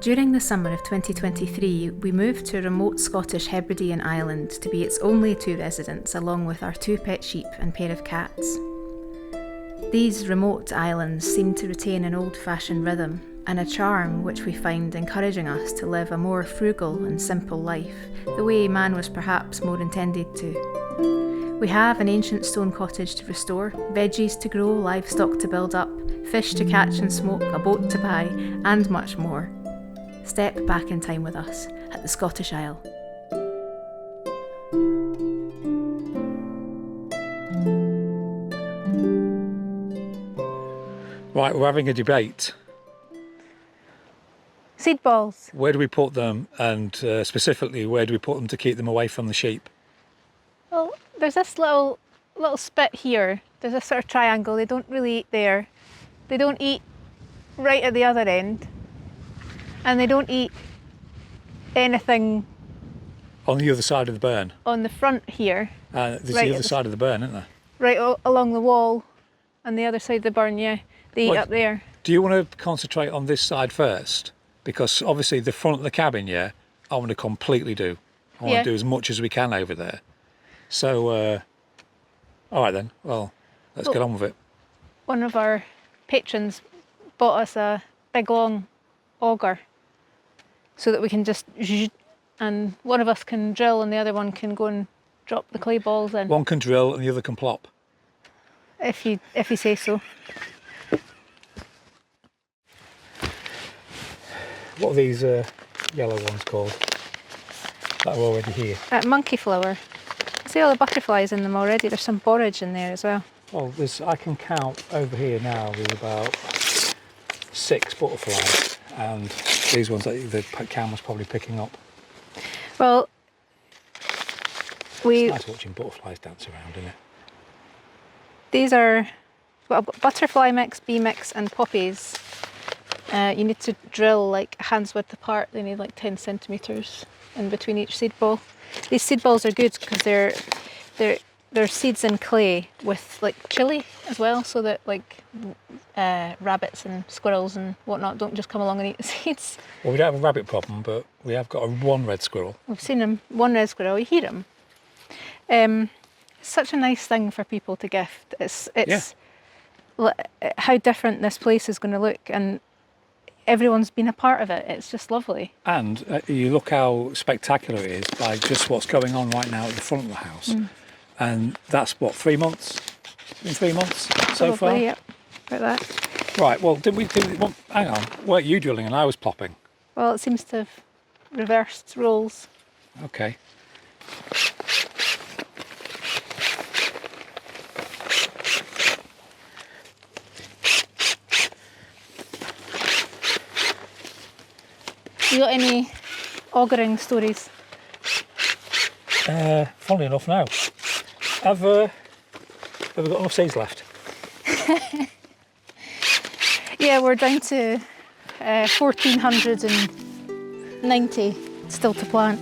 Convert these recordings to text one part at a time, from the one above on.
During the summer of 2023, we moved to a remote Scottish Hebridean island to be its only two residents, along with our two pet sheep and pair of cats. These remote islands seem to retain an old-fashioned rhythm and a charm which we find encouraging us to live a more frugal and simple life, the way man was perhaps more intended to. We have an ancient stone cottage to restore, veggies to grow, livestock to build up, fish to catch and smoke, a boat to buy, and much more. Step back in time with us at the Scottish Isle. Right, we're having a debate. Seed balls. Where do we put them, and specifically, where do we put them to keep them away from the sheep? Well, there's this little spit here. There's a sort of triangle. They don't really eat there. They don't eat right at the other end. And they don't eat anything On the other side of the burn? on the front here. There's Right the at other the side of the burn, isn't there? Right along the wall and the other side of the burn, yeah. They eat Well, up there. Do you want to concentrate on this side first? Because obviously the front of the cabin, yeah, I want to completely do. I want Yeah. to do as much as we can over there. So, all right then, well, let's get on with it. One of our patrons bought us a big long auger so that we can just zzzz, and one of us can drill and the other one can go and drop the clay balls in. One can drill and the other can plop. If you say so. What are these yellow ones called that are already here? Monkey flower. See all the butterflies in them already. There's some borage in there as well. Well, I can count over here now, there's about 6 butterflies, and these ones that the camera's probably picking up. Well, It's nice watching butterflies dance around, isn't it? these are butterfly mix, bee mix and poppies. You need to drill like hands width apart. They need like 10 centimetres in between each seed ball. These seed balls are good because they're seeds in clay with like chili as well, so that like rabbits and squirrels and whatnot don't just come along and eat the seeds. Well, we don't have a rabbit problem, but we have got one red squirrel. We've seen them, one red squirrel, you hear them. It's such a nice thing for people to gift. It's how different this place is going to look, and everyone's been a part of it. It's just lovely. And you look how spectacular it is by just what's going on right now at the front of the house. And that's what, 3 months? In 3 months so far? Probably, yep, about that. Right, well, hang on, weren't you drilling and I was plopping? Well, it seems to have reversed roles. Okay. You got any augering stories? Funnily enough, no. Have we got enough seeds left? Yeah, we're down to 1,490 still to plant.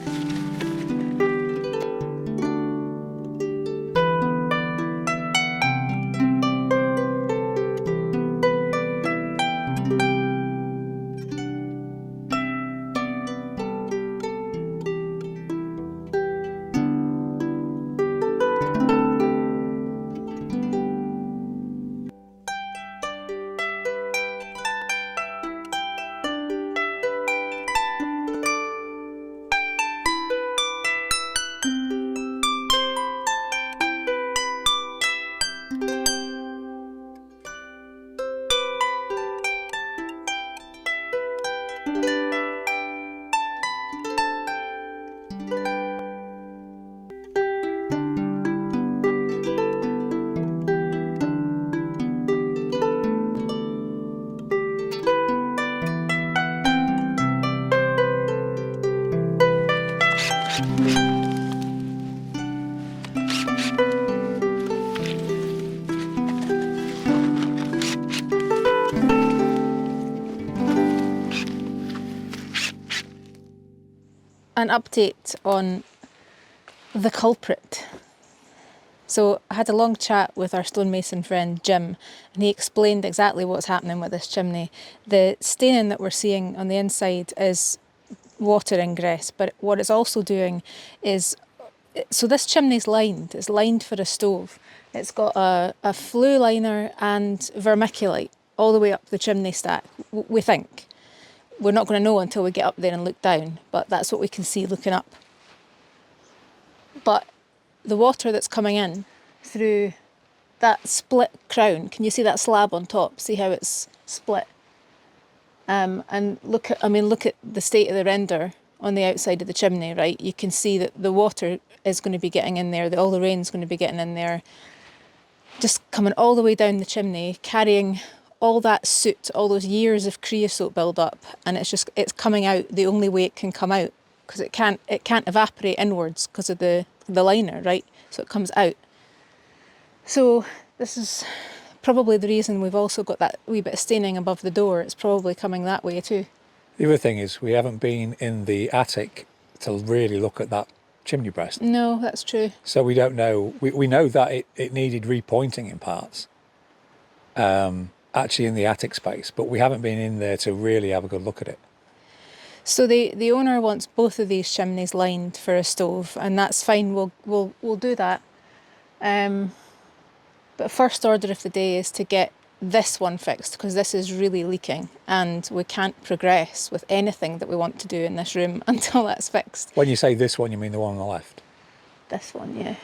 An update on the culprit. So I had a long chat with our stonemason friend Jim, and he explained exactly what's happening with this chimney. The staining that we're seeing on the inside is water ingress, but what it's also doing is, so this chimney's lined, it's lined for a stove. It's got a flue liner and vermiculite all the way up the chimney stack, we think. We're not going to know until we get up there and look down, but that's what we can see looking up. But the water that's coming in through that split crown, can you see that slab on top? See how it's split? And look at the state of the render on the outside of the chimney, right? You can see that the water is going to be getting in there, all the rain's going to be getting in there, just coming all the way down the chimney, carrying all that soot, all those years of creosote build up, and it's coming out the only way it can come out, because it can't evaporate inwards because of the liner, right? So it comes out. So this is probably the reason we've also got that wee bit of staining above the door. It's probably coming that way too. The other thing is we haven't been in the attic to really look at that chimney breast. No, that's true. So we don't know. We know that it needed repointing in parts, actually in the attic space, but we haven't been in there to really have a good look at it. So the owner wants both of these chimneys lined for a stove, and that's fine. We'll do that. But first order of the day is to get this one fixed, because this is really leaking, and we can't progress with anything that we want to do in this room until that's fixed. When you say this one, you mean the one on the left? This one, yeah.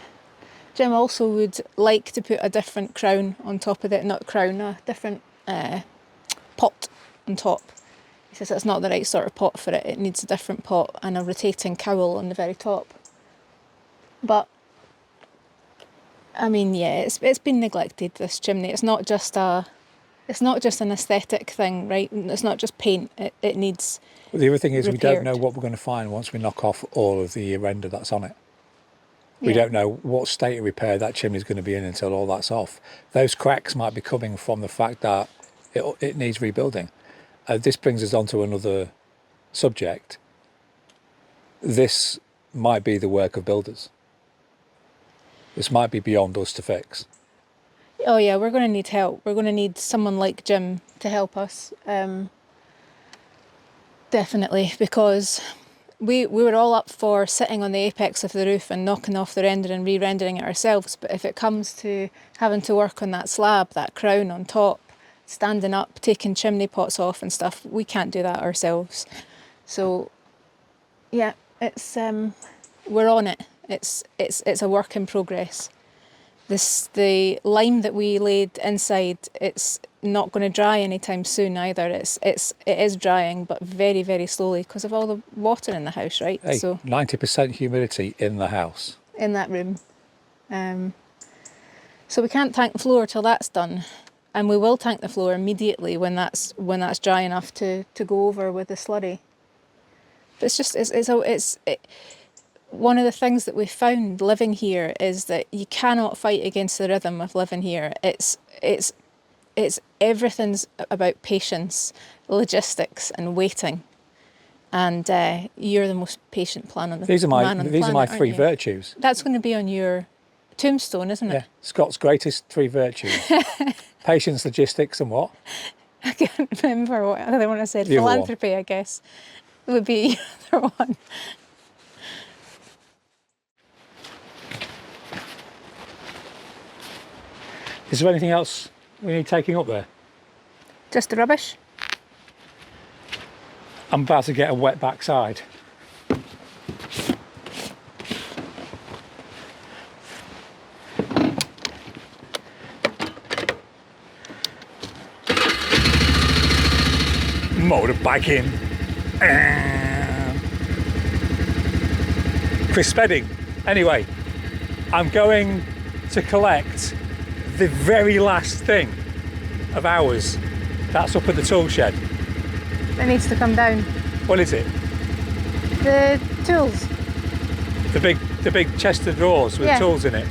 Jim also would like to put a different crown on top of it, not crown, a different pot on top. He says it's not the right sort of pot for it. It needs a different pot and a rotating cowl on the very top. But I mean, yeah, it's been neglected, this chimney. It's not just an aesthetic thing, right? It's not just paint. It needs Well, the other thing is repaired. We don't know what we're going to find once we knock off all of the render that's on it. We Yeah. don't know what state of repair that chimney's going to be in until all that's off. Those cracks might be coming from the fact that it needs rebuilding. This brings us on to another subject. This might be the work of builders. This might be beyond us to fix. Oh yeah, we're going to need help. We're going to need someone like Jim to help us. Definitely, because we were all up for sitting on the apex of the roof and knocking off the render and re-rendering it ourselves. But if it comes to having to work on that slab, that crown on top, standing up, taking chimney pots off and stuff, we can't do that ourselves. So yeah, it's we're on it. It's a work in progress. The lime that we laid inside, it's not going to dry anytime soon either. It is drying, but very, very slowly because of all the water in the house, right? Hey, So 90% humidity in the house. in that room. So we can't tank the floor till that's done, and we will tank the floor immediately when that's dry enough to go over with the slurry. But it's one of the things that we found living here is that you cannot fight against the rhythm of living here. It's everything's about patience, logistics, and waiting. And you're the most patient man on the These are planet, my aren't three you? virtues. That's going to be on your tombstone, isn't it? Yeah, Scott's greatest three virtues: patience, logistics, and what? I can't remember what the other one I said. The other one. Philanthropy, I guess, would be the other one. Is there anything else we need taking up there? Just the rubbish. I'm about to get a wet backside. Motorbiking. Chris Spedding. Anyway, I'm going to collect the very last thing of ours that's up at the tool shed. It needs to come down. What is it? The tools. The big chest of drawers with Yeah. tools in it.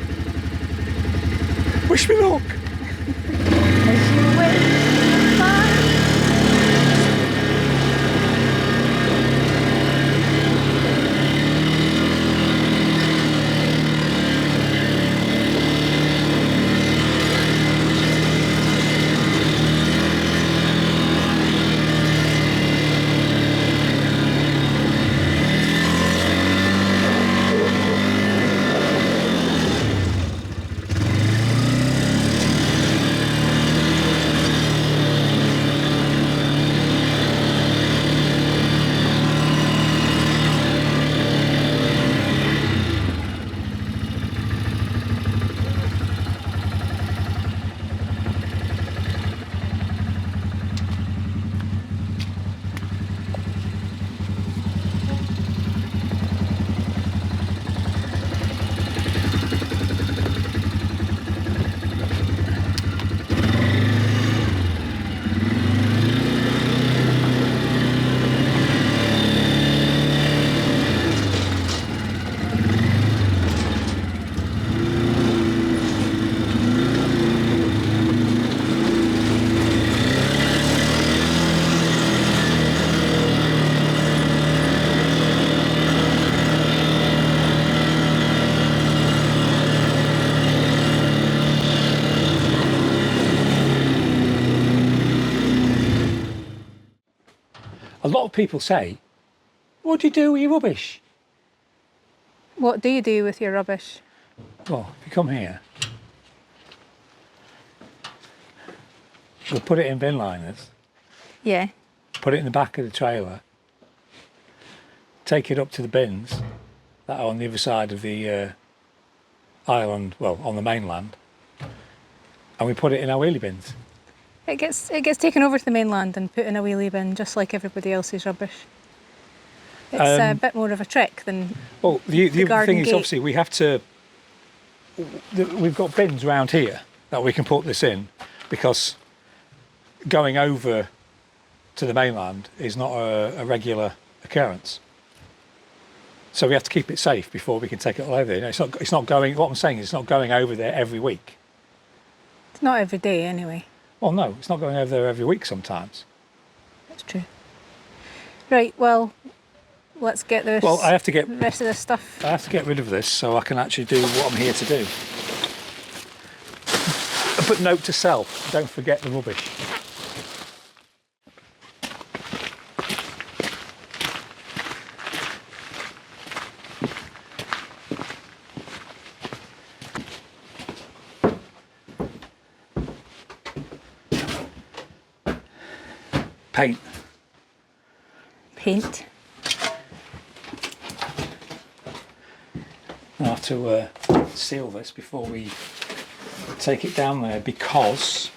Wish me luck. As you wait for A lot of people say, what do you do with your rubbish? What do you do with your rubbish? Well, if you come here, we'll put it in bin liners, Yeah. put it in the back of the trailer, take it up to the bins that are on the other side of the island, well, on the mainland, and we put it in our wheelie bins. It gets taken over to the mainland and put in a wheelie bin, just like everybody else's rubbish. It's a bit more of a trick than Well, the other garden thing is gate. obviously we've got bins around here that we can put this in, because going over to the mainland is not a regular occurrence. So we have to keep it safe before we can take it all over there. You know, it's not going, what I'm saying is it's not going over there every week. It's not every day anyway. Well, no, it's not going over there every week sometimes. That's true. Right, well, let's get this. Well, I have to get the rest of this stuff. I have to get rid of this so I can actually do what I'm here to do. But note to self, don't forget the rubbish. Paint. Paint. I have to seal this before we take it down there, because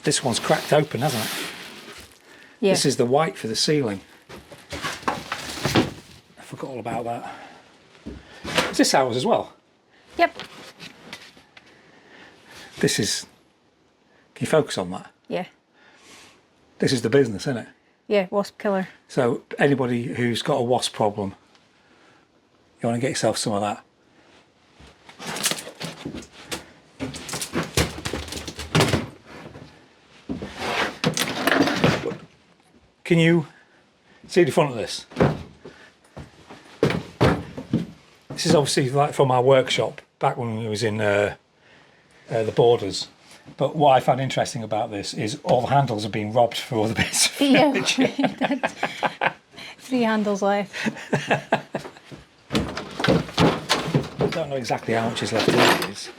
this one's cracked open, hasn't it? Yeah. This is the white for the ceiling. I forgot all about that. Is this ours as well? Yep. This is... Can you focus on that? Yeah. This is the business, isn't it? Yeah, wasp killer. So anybody who's got a wasp problem, you want to get yourself some of that. Can you see the front of this? This is obviously like from our workshop back when we was in the Borders. But what I found interesting about this is all the handles have been robbed for all the bits of furniture. Yeah. 3 handles left. I don't know exactly how much is left in these.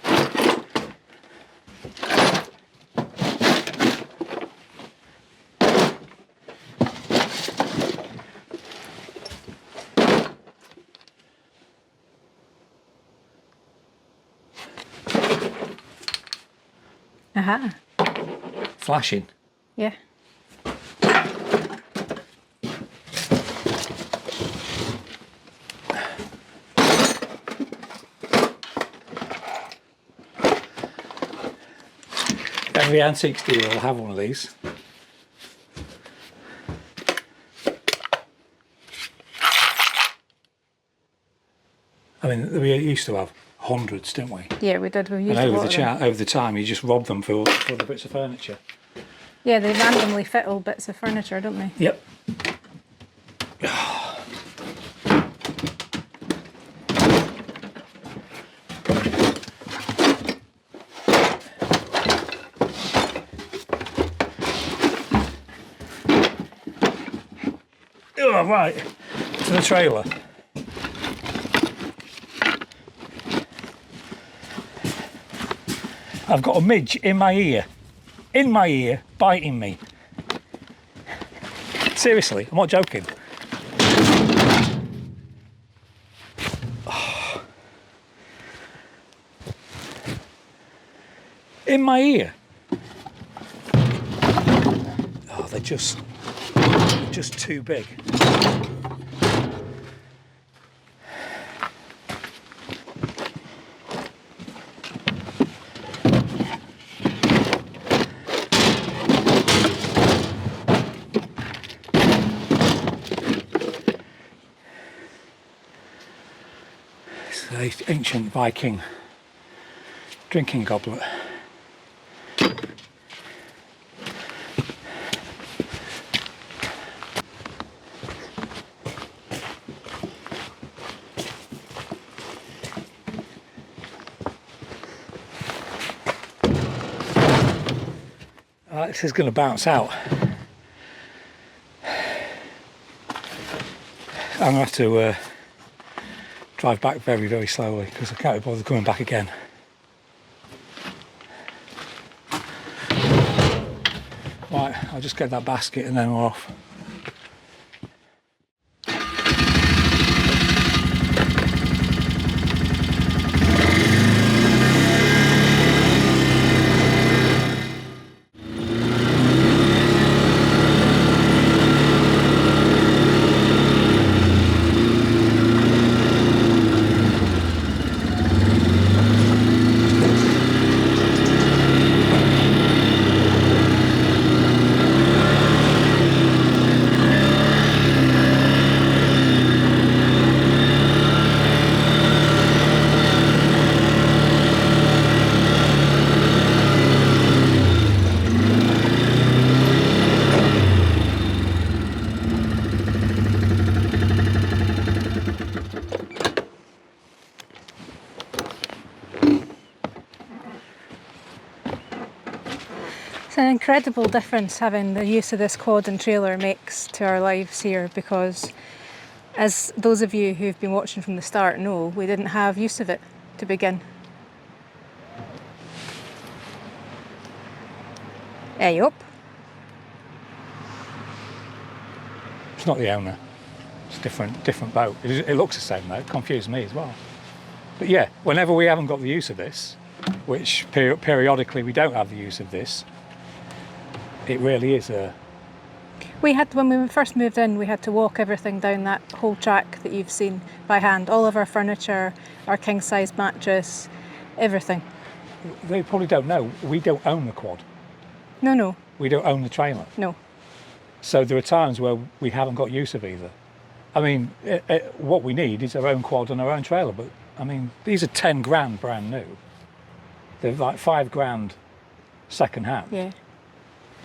Aha. Flashing. Yeah. Every antique dealer will have one of these. I mean, we used to have hundreds, didn't we? Yeah, we did. We used And a over lot of them. over the time, you just rob them for the bits of furniture. Yeah, they randomly fit all bits of furniture, don't they? Yep. Oh, right, to the trailer. I've got a midge in my ear, biting me. Seriously, I'm not joking. Oh. In my ear. Oh, they're just too big. It's an ancient Viking drinking goblet. This is going to bounce out. I'm going to have to drive back very, very slowly because I can't be bothered coming back again. Right, I'll just get that basket and then we're off. It's an incredible difference having the use of this quad and trailer makes to our lives here, because as those of you who've been watching from the start know, we didn't have use of it to begin. Hey up. It's not the owner. It's a different boat. It looks the same though. It confused me as well. But yeah, whenever we haven't got the use of this, which periodically we don't have the use of this, it really is a... We had, when we first moved in, we had to walk everything down that whole track that you've seen by hand. All of our furniture, our king-size mattress, everything. They probably don't know. We don't own the quad. No. We don't own the trailer. No. So there are times where we haven't got use of either. I mean, what we need is our own quad and our own trailer. But I mean, these are 10 grand brand new. They're like 5 grand second hand. Yeah.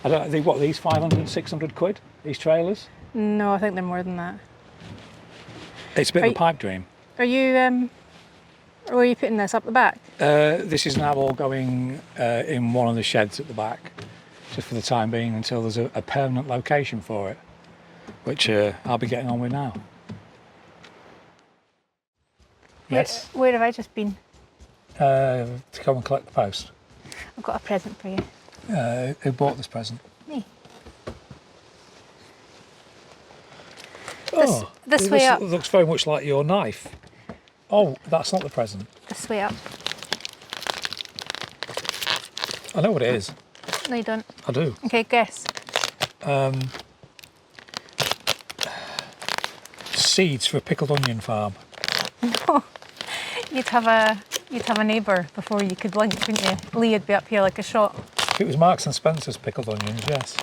I don't think, what, these 500, 600 quid, these trailers? No, I think they're more than that. It's a bit of a pipe dream. Are you, or are you putting this up the back? This is now all going in one of the sheds at the back, just for the time being, until there's a permanent location for it, which I'll be getting on with now. Yes? Where have I just been? To come and collect the post. I've got a present for you. Who bought this present? Me. Oh, this way up. Looks very much like your knife. Oh, that's not the present. This way up. I know what it is. No, you don't. I do. Okay, guess. Seeds for a pickled onion farm. No. You'd have a neighbour before you could blink, wouldn't you? Lee would be up here like a shot. If it was Marks and Spencer's pickled onions, yes.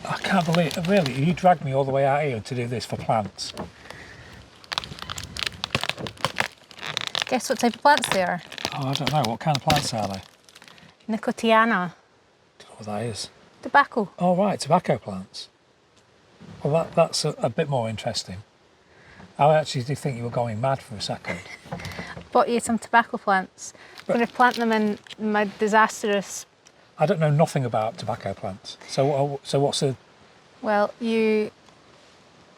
I can't believe it. Really, you dragged me all the way out here to do this for plants. Guess what type of plants they are? Oh, I don't know. What kind of plants are they? Nicotiana. Don't know what that is. Tobacco. Oh, right, tobacco plants. Well, that's a bit more interesting. I actually did think you were going mad for a second. Bought you some tobacco plants. I'm going to plant them in my disastrous... I don't know nothing about tobacco plants. So what's the... Well, you...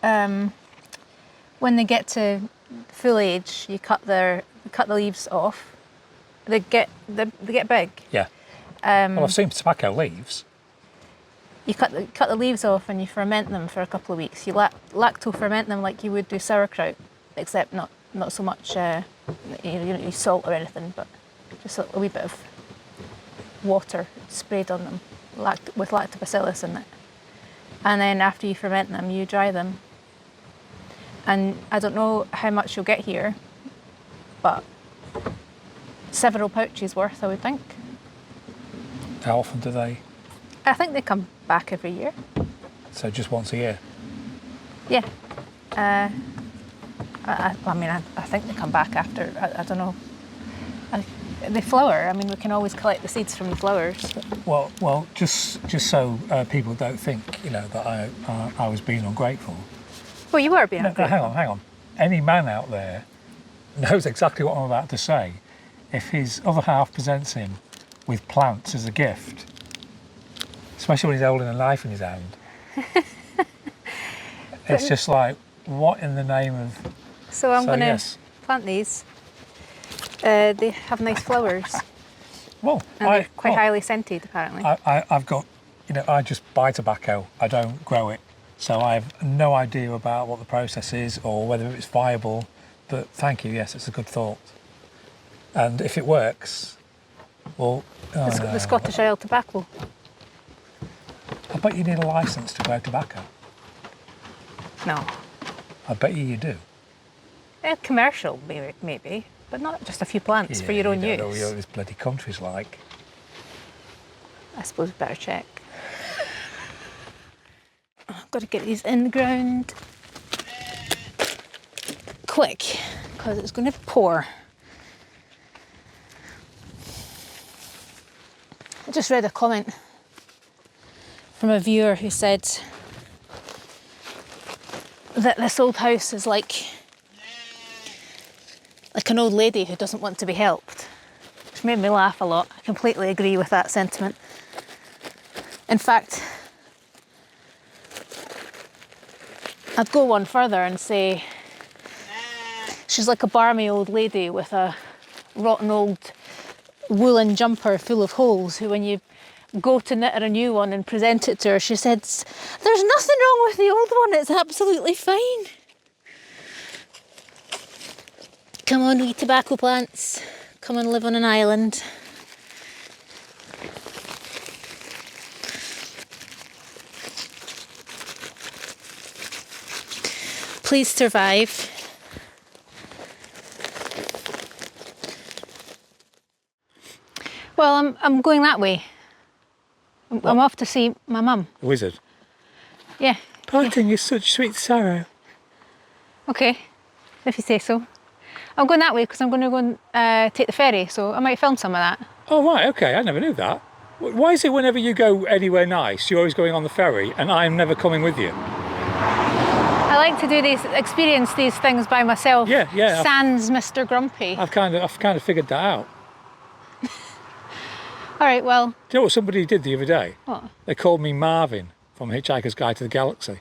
when they get to full age, you cut the leaves off. They get big. Yeah. Well, I've seen tobacco leaves. You cut the leaves off and you ferment them for a couple of weeks. You lacto ferment them like you would do sauerkraut, except not so much you don't use salt or anything, but just a wee bit of water sprayed on them with lactobacillus in it. And then after you ferment them, you dry them. And I don't know how much you'll get here, but several pouches worth, I would think. How often do they? I think they come back every year. So just once a year? Yeah. I think they come back after, I don't know. They flower. I mean, we can always collect the seeds from the flowers. Well, just so people don't think, that I was being ungrateful. Well, you were being ungrateful. Hang on. Any man out there knows exactly what I'm about to say. If his other half presents him with plants as a gift, Especially when he's holding a knife in his hand. It's just like, what in the name of... So I'm going to yes. plant these. They have nice flowers. Well, And they're quite highly scented, apparently. I've got, I just buy tobacco. I don't grow it. So I have no idea about what the process is or whether it's viable. But thank you, yes, it's a good thought. And if it works, well... The Scottish Ale tobacco. I bet you need a licence to grow tobacco. No. I bet you do. Commercial, maybe, but not just a few plants for your own use. You don't know what this bloody country's like. I suppose we better check. I've got to get these in the ground quick, because it's going to pour. I just read a comment from a viewer who said that this old house is like an old lady who doesn't want to be helped, which made me laugh a lot. I completely agree with that sentiment. In fact, I'd go one further and say she's like a barmy old lady with a rotten old woolen jumper full of holes who, when you go to knit her a new one and present it to her, she says, "There's nothing wrong with the old one, it's absolutely fine." Come on, wee tobacco plants. Come and live on an island. Please survive. Well, I'm going that way. I'm off to see my mum. The wizard? Yeah. Parting is such sweet sorrow. Okay, if you say so. I'm going that way because I'm going to go and take the ferry, so I might film some of that. Oh, right, okay, I never knew that. Why is it whenever you go anywhere nice, you're always going on the ferry and I'm never coming with you? I like to experience these things by myself. Yeah. Sans Mr. Grumpy. I've kind of figured that out. All right, well. Do you know what somebody did the other day? What? They called me Marvin from Hitchhiker's Guide to the Galaxy.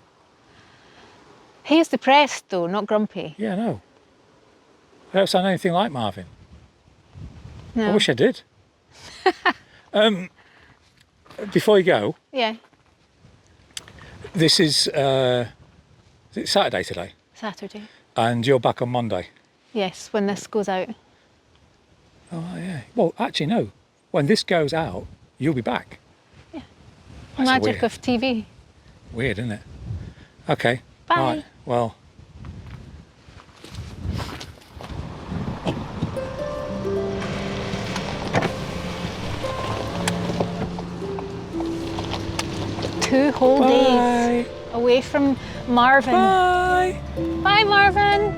He is depressed though, not grumpy. Yeah, no. I don't sound anything like Marvin. No. I wish I did. Before you go. Yeah. This is it's Saturday today. Saturday. And you're back on Monday. Yes, when this goes out. Oh, yeah. Well, actually, no. When this goes out, you'll be back. Yeah. That's Magic weird. of TV. Weird, isn't it? Okay. Bye. Right. Well. Two whole days away from Marvin. Bye. Bye, Marvin.